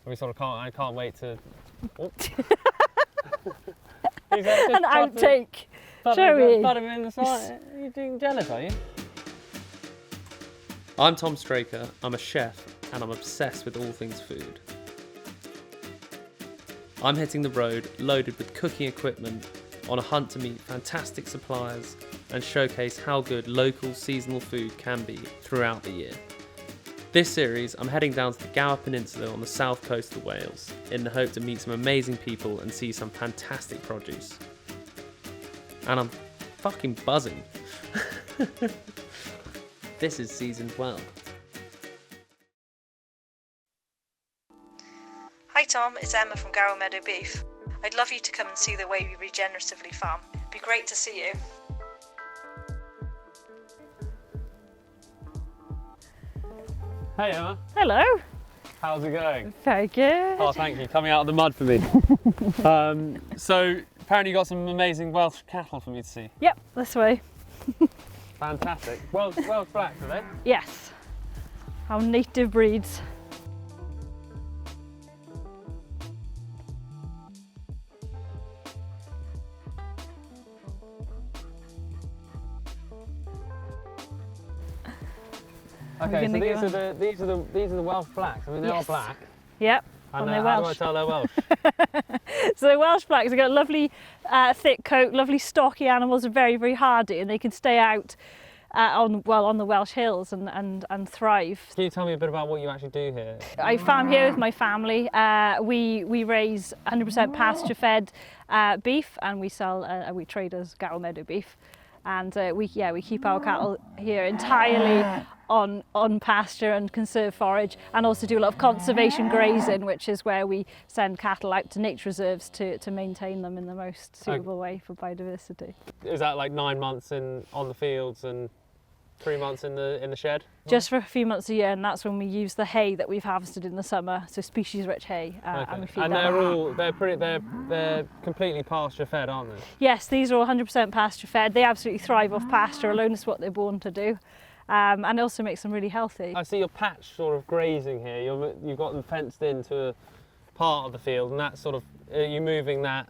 We sort of can't. I can't wait to. Oh. An outtake. Joey. Put him in the side. Are you doing jealous, are you? I'm Tom Straker. I'm a chef and I'm obsessed with all things food. I'm hitting the road loaded with cooking equipment on a hunt to meet fantastic suppliers and showcase how good local seasonal food can be throughout the year. This series, I'm heading down to the Gower Peninsula on the south coast of Wales in the hope to meet some amazing people and see some fantastic produce. And I'm fucking buzzing. This is season 12. Hi Tom, it's Emma from Gower Meadow Beef. I'd love you to come and see the way we regeneratively farm. It'd be great to see you. Hey Emma. Hello. How's it going? Very good. Oh, thank you. Coming out of the mud for me. So, apparently you got some amazing Welsh cattle for me to see. Yep, this way. Fantastic. Welsh blacks, are they? Yes. Our native breeds. Okay, so these are the Welsh blacks. I mean, they are black. Yep. And they're how do I Welsh. tell they're Welsh? So the Welsh blacks have got a lovely thick coat, lovely stocky animals, are very, very hardy, and they can stay out on the Welsh hills and thrive. Can you tell me a bit about what you actually do here? I farm here with my family. We raise 100% pasture-fed beef, and we sell. We trade as Gower Meadow Beef, and we keep our cattle here entirely on pasture and conserve forage, and also do a lot of conservation grazing, which is where we send cattle out to nature reserves to maintain them in the most suitable way for biodiversity. Is that like 9 months on the fields and 3 months in the shed? Just for a few months a year, and that's when we use the hay that we've harvested in the summer, so species-rich hay, and we feed that. They're completely pasture fed, aren't they? Yes, these are all 100% pasture fed. They absolutely thrive off pasture alone. It's what they're born to do, and it also makes them really healthy. I see your patch sort of grazing here. You've got them fenced into a part of the field, and that's sort of you're moving that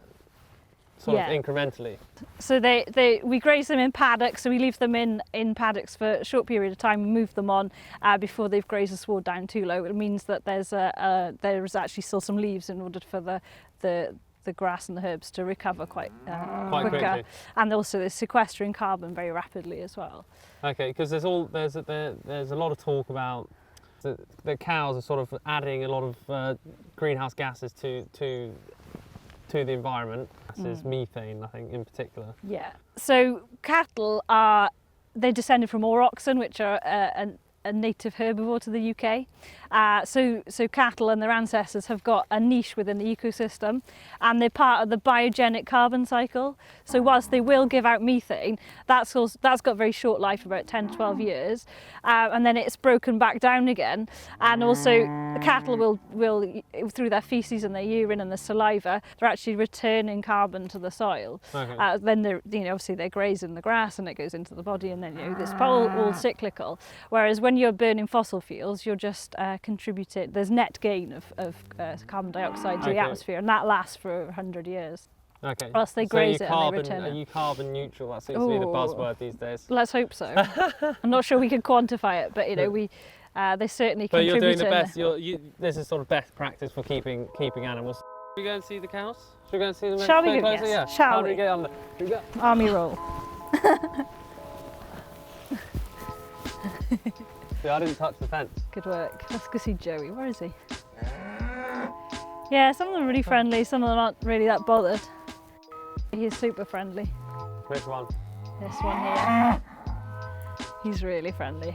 sort of incrementally. So we graze them in paddocks, so we leave them in paddocks for a short period of time and move them on before they've grazed the sward down too low. It means that there's actually still some leaves in order for the grass and the herbs to recover quite quicker. Quickly. And also they're sequestering carbon very rapidly as well. Okay, because there's a lot of talk about the cows are sort of adding a lot of greenhouse gases to the environment. This is methane, I think, in particular. Yeah. So cattle they're descended from aurochsen, which are a native herbivore to the UK. So cattle and their ancestors have got a niche within the ecosystem, and they're part of the biogenic carbon cycle. So whilst they will give out methane, that's got very short life, about 10 to 12 years, and then it's broken back down again. And also the cattle will through their feces and their urine and their saliva, they're actually returning carbon to the soil. Okay. Then they're obviously they're grazing the grass and it goes into the body, and then it's all cyclical. Whereas when you're burning fossil fuels, you're just contributing. There's net gain of carbon dioxide to the atmosphere, and that lasts for 100 years. Okay. Or else they graze it and they return it. Are you carbon neutral? That seems to be the buzzword these days. Let's hope so. I'm not sure we can quantify it, but they certainly contribute. But you're doing the best. This is sort of best practice for keeping animals. Should we go and see the cows? Should we go and see them? Shall we? Closer? Yes. Yeah. Shall How we? do we get on there? Here we go. Army roll. See, I didn't touch the fence. Good work. Let's go see Joey. Where is he? Yeah, some of them are really friendly, some of them aren't really that bothered. He's super friendly. Which one? This one here. He's really friendly.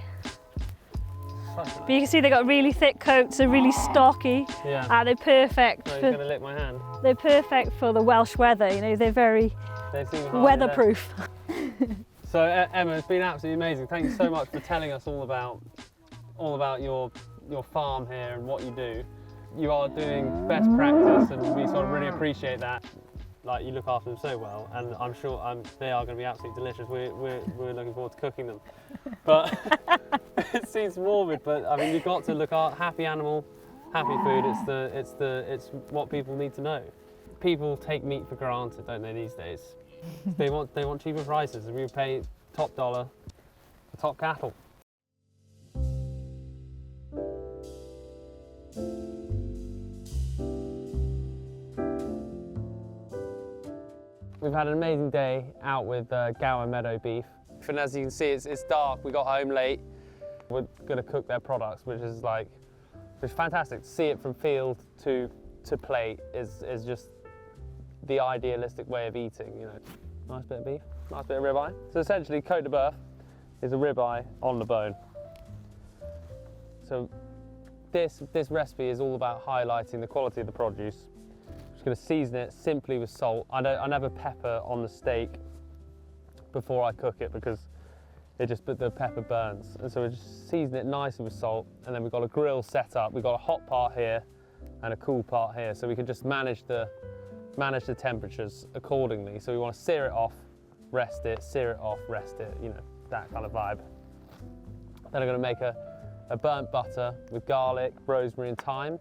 But you can see they've got really thick coats, they're really stocky. Yeah. They're perfect. So he's going to lick my hand. They're perfect for the Welsh weather, they're very weatherproof. So Emma, it's been absolutely amazing. Thank you so much for telling us all about your farm here and what you do. You are doing best practice, and we sort of really appreciate that. Like, you look after them so well, and I'm sure they are going to be absolutely delicious. We're looking forward to cooking them. But it seems morbid, but I mean, you've got to look at happy animal, Happy food, it's what people need to know. People take meat for granted, don't they, these days? They want cheaper prices, and we pay top dollar for top cattle. We've had an amazing day out with Gower Meadow Beef. And as you can see, it's dark. We got home late. We're going to cook their products, which is fantastic. To see it from field to plate is just the idealistic way of eating. You know, nice bit of beef, nice bit of ribeye. So essentially, côte de bœuf is a ribeye on the bone. So this recipe is all about highlighting the quality of the produce. Just going to season it simply with salt. I never pepper on the steak before I cook it because the pepper burns. And so we just season it nicely with salt, and then we've got a grill set up. We've got a hot part here and a cool part here, so we can just manage the temperatures accordingly. So we want to sear it off, rest it, sear it off, rest it, you know, that kind of vibe. Then I'm going to make a burnt butter with garlic, rosemary and thyme,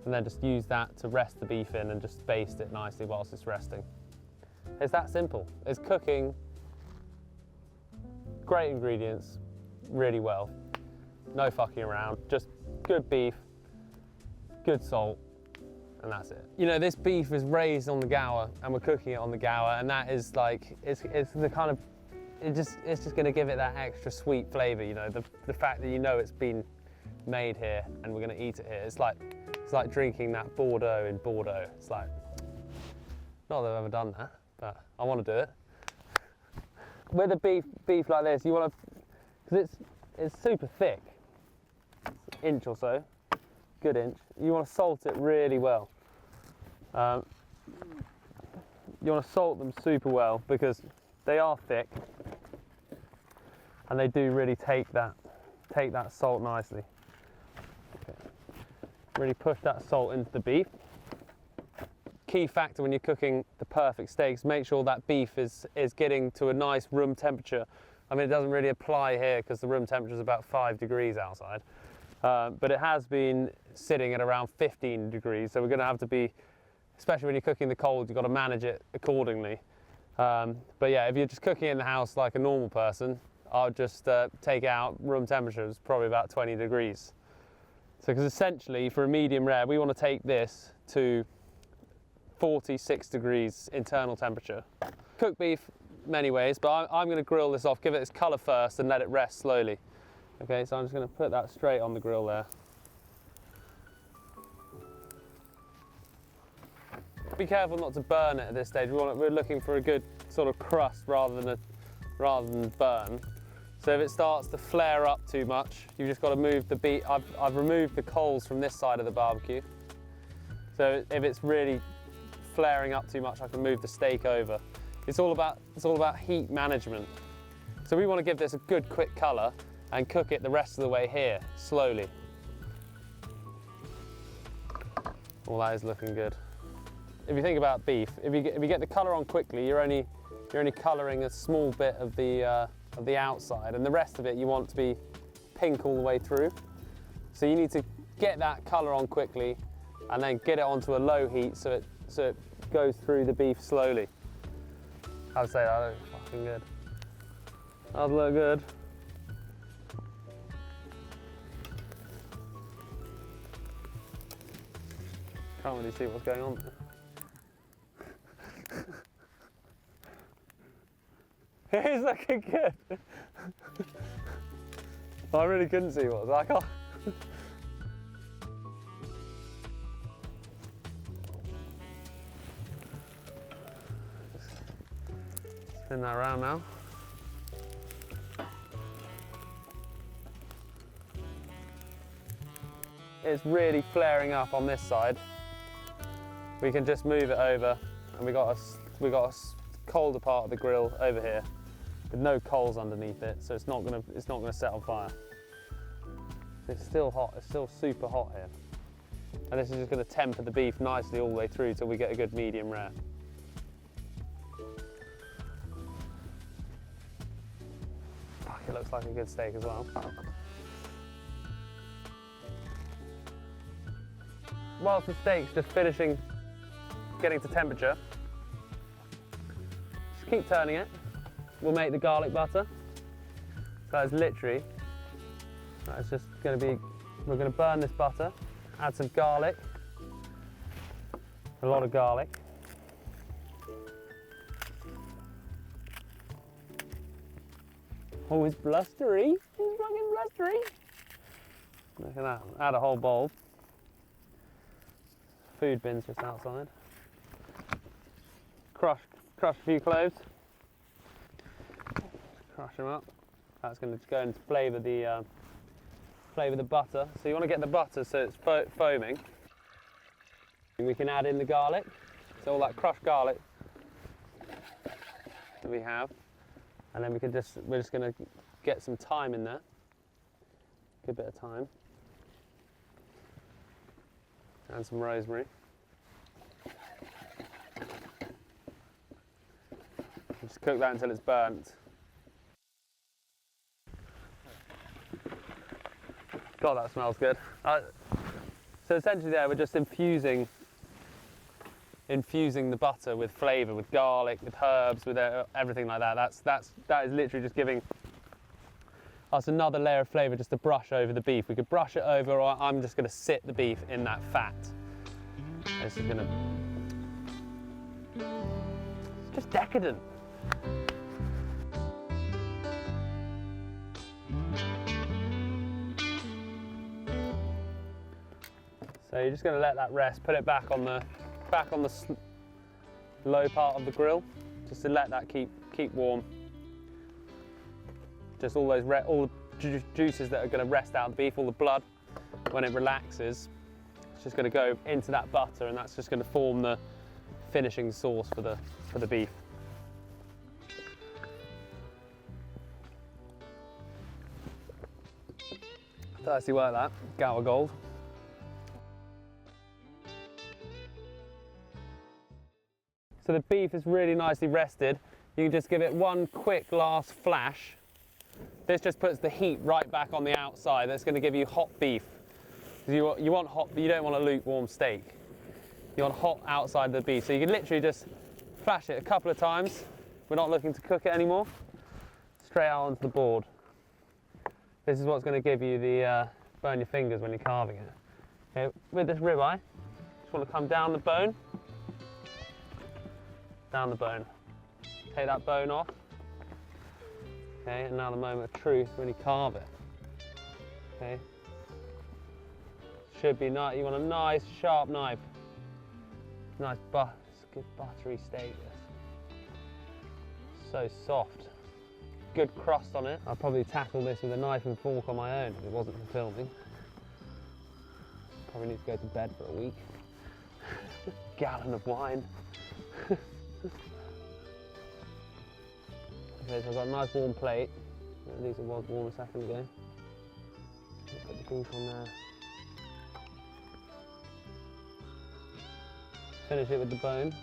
and then just use that to rest the beef in and just baste it nicely whilst it's resting. It's that simple. It's cooking great ingredients really well. No fucking around, just good beef, good salt, and that's it. You know, this beef is raised on the Gower and we're cooking it on the Gower, and that is like, it's the kind of, it's just gonna give it that extra sweet flavor, you know, the fact that you know it's been made here and we're gonna eat it here. It's like drinking that Bordeaux in Bordeaux. It's like, not that I've ever done that, but I wanna do it. With a beef like this, you want to, because it's super thick, it's an inch or so, good inch. You want to salt it really well. You want to salt them super well because they are thick, and they do really take that salt nicely. Okay. Really push that salt into the beef. Key factor when you're cooking the perfect steaks, make sure that beef is getting to a nice room temperature. I mean, it doesn't really apply here because the room temperature is about 5 degrees outside, but it has been sitting at around 15 degrees, so we're going to have to be, especially when you're cooking the cold, you've got to manage it accordingly. But yeah, if you're just cooking in the house like a normal person, I'll just take out room temperature is probably about 20 degrees. So because essentially for a medium rare, we want to take this to 46 degrees internal temperature. Cook beef many ways, but I'm going to grill this off, give it its colour first and let it rest slowly. Okay, so I'm just going to put that straight on the grill there. Be careful not to burn it at this stage. We're looking for a good sort of crust rather than burn. So if it starts to flare up too much, you've just got to move the beef. I've removed the coals from this side of the barbecue. So if it's really flaring up too much, I can move the steak over. It's all about heat management. So we want to give this a good quick colour and cook it the rest of the way here, slowly. Well, that is looking good. If you think about beef, if you get the colour on quickly, you're only colouring a small bit of the outside, and the rest of it you want to be pink all the way through. So you need to get that colour on quickly and then get it onto a low heat so it goes through the beef slowly. I would say that looks fucking good. That look good. Can't really see what's going on there. It is looking good. I really couldn't see what was like. Oh. Spin that around now. It's really flaring up on this side. We can just move it over, and we got a colder part of the grill over here with no coals underneath it, so it's not gonna set on fire. It's still hot. It's still super hot here, and this is just gonna temper the beef nicely all the way through till we get a good medium rare. Fuck, it looks like a good steak as well. whilst the steak's just finishing, getting to temperature, just keep turning it. We'll make the garlic butter. So that's literally, that's just going to be, we're going to burn this butter, add some garlic, a lot of garlic. Oh, it's blustery, it's fucking blustery. Look at that, add a whole bowl. Food bin's just outside. Crush a few cloves. Crush them up. That's going to go and flavour the butter. So you want to get the butter so it's foaming. And we can add in the garlic. So all that crushed garlic that we have, and then we're just going to get some thyme in there. Good bit of thyme. And some rosemary. Just cook that until it's burnt. God, that smells good. So essentially there, we're just infusing the butter with flavour, with garlic, with herbs, with everything like that. That is literally just giving us another layer of flavour just to brush over the beef. We could brush it over, or I'm just going to sit the beef in that fat. This is going to... It's just decadent. So you're just going to let that rest, put it back on the low part of the grill, just to let that keep warm. Just all the juices that are going to rest out of the beef, all the blood, when it relaxes, it's just going to go into that butter, and that's just going to form the finishing sauce for the beef. Thirsty work that, Gower Gold. So the beef is really nicely rested. You can just give it one quick last flash. This just puts the heat right back on the outside. That's going to give you hot beef. You want hot, but you don't want a lukewarm steak. You want hot outside the beef. So you can literally just flash it a couple of times. We're not looking to cook it anymore. Straight out onto the board. This is what's going to give you the burn your fingers when you're carving it. Okay, with this ribeye, just want to come down the bone. Down the bone. Take that bone off. Okay, and now the moment of truth when you carve it. Okay. Should be nice. You want a nice sharp knife. Nice good buttery steak. This. So soft. Good crust on it. I'll probably tackle this with a knife and fork on my own if it wasn't for filming. Probably need to go to bed for a week. Gallon of wine. Okay, so I've got a nice warm plate. At least it was warm a second ago. Put the beef on there. Finish it with the bone.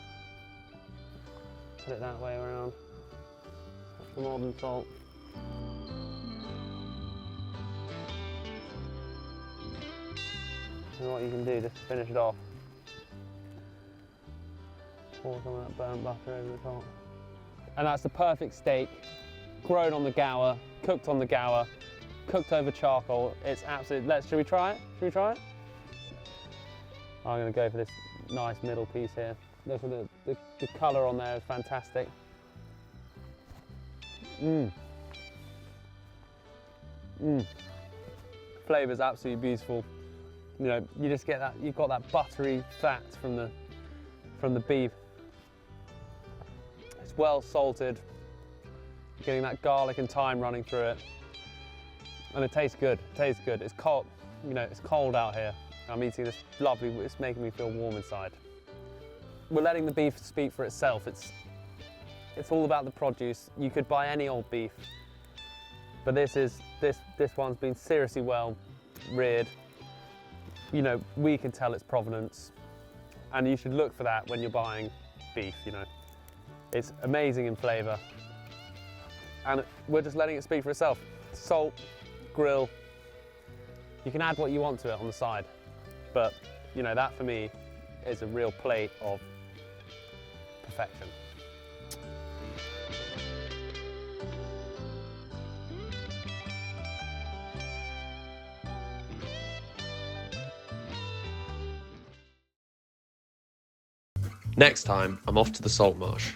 Put it that way around. Some modern salt. And what you can do, just finish it off. Pour some of that burnt butter over the top. And that's the perfect steak, grown on the Gower, cooked on the Gower, cooked over charcoal. It's absolutely, should we try it? Should we try it? I'm gonna go for this nice middle piece here. Look at the colour on there is fantastic. Flavour's absolutely beautiful. You know, you just get that, you've got that buttery fat from the beef. It's well salted, getting that garlic and thyme running through it. And it tastes good, It's cold, you know, it's cold out here. I'm eating this lovely, it's making me feel warm inside. We're letting the beef speak for itself. It's all about the produce. You could buy any old beef, but this one's been seriously well reared. You know, we can tell its provenance, and you should look for that when you're buying beef, you know. It's amazing in flavour, and we're just letting it speak for itself. Salt, grill, you can add what you want to it on the side, but you know, that for me is a real plate of perfection. Next time, I'm off to the salt marsh.